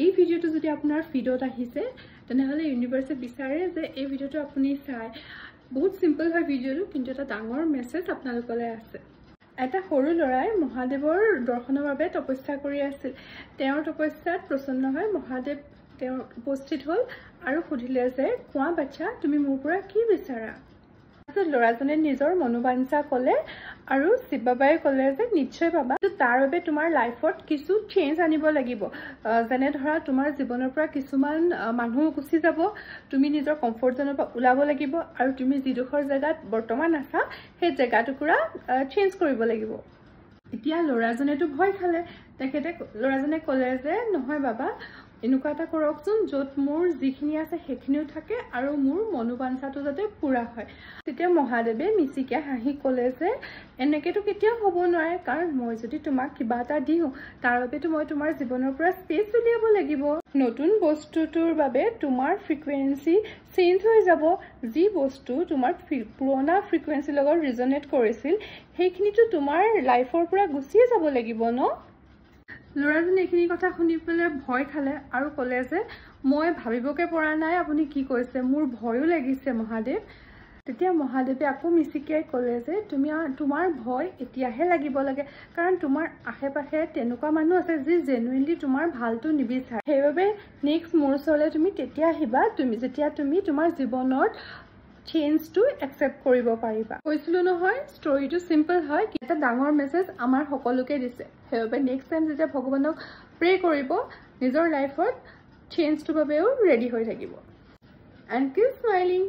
এই ভিডিওটো যদি আপোনাৰ ফিডত আহিছে তেনেহলে ইউনিভাৰ্সে বিচাৰে যে এই ভিডিওটো আপুনি চাই বহুত সিম্পল হয় ভিডিওটো কিন্তু এটা ডাঙৰ মেছেজ আপোনালোকলৈ আছে এটা সৰু লৰাই মহাদেৱৰ দৰ্শনৰ বাবে তপস্যা কৰি আছিল তেওঁৰ তপস্যাত প্ৰসন্ন হৈ মহাদেৱ তেওঁৰ উপস্থিত হল আৰু সুধিলে যে কোৱা বাচ্চা তুমি মোৰ পৰা কি বিচাৰা লৰাজনে নিজৰ মনোবাঞ্ছা কলে আৰু শিৱ বাবাই কলে যে নিশ্চয় বাবা তাৰ বাবে তোমাৰ লাইফত কিছু চেঞ্জ আনিব লাগিব যেনে ধৰা তোমাৰ জীৱনৰ পৰা কিছুমান মানুহ গুচি যাব তুমি নিজৰ কমফৰ্ট জোনৰ পৰা ওলাব লাগিব আৰু তুমি যিডোখৰ জায়গাত বৰ্তমান আছা সেই জায়গাটুকুৰা চেঞ্জ কৰিব লাগিব এতিয়া লৰাজনেটো ভয় খালে তেখেতে লৰাজনে কলে যে নহয় বাবা এনেকুৱা এটা কৰকচোন যত মোৰ যিখিনি আছে সেইখিনিও থাকে আৰু মোৰ মনোবাঞ্ছাটো যাতে পুৰা হয় তেতিয়া মহাদেৱে মিছিকে হাঁহি কলে যে এনেকেতো কেতিয়াও হ'ব নোৱাৰে কাৰণ মই যদি তোমাক কিবা এটা দিও তাৰ বাবেতো মই তোমাৰ জীৱনৰ পৰা স্পেচ উলিয়াব লাগিব নতুন বস্তুটোৰ বাবে তোমাৰ ফ্ৰিকুৱেন্সি চেঞ্জ হৈ যাব যি বস্তু তোমাৰ পুৰণা ফ্ৰিকুৱেন্সিৰ লগত ৰিজনেট কৰিছিল সেইখিনিতো তোমাৰ লাইফৰ পৰা গুচিয়ে যাব লাগিব ন লৰাজনে এইখিনি কথা শুনি পেলাই ভয় খালে আৰু কলে যে মই ভাবিবকে পৰা নাই আপুনি কি কৈছে মোৰ ভয়ও লাগিছে মহাদেৱ তেতিয়া মহাদেৱে আকৌ মিছিকিয়াই কলে যে তোমাৰ ভয় এতিয়াহে লাগিব লাগে কাৰণ তোমাৰ আশেপাশে তেনেকুৱা মানুহ আছে যি জেনুইনলি তোমাৰ ভালটো নিবিচাৰে সেইবাবে নেক্সট মোৰ ওচৰলৈ তুমি তেতিয়া আহিবা যেতিয়া তুমি তোমাৰ জীৱনত চেঞ্জটো একচেপ্ট কৰিব পাৰিবা কৈছিলো নহয় ষ্টৰীটো সিম্পল হয় এটা ডাঙৰ মেছেজ আমাৰ সকলোকে দিছে সেইবাবে নেক্সট টাইম যেতিয়া ভগৱানক প্ৰে কৰিব নিজৰ লাইফত চেঞ্জটোৰ বাবেও ৰেডি হৈ থাকিব এণ্ড কিপ স্মাইলিং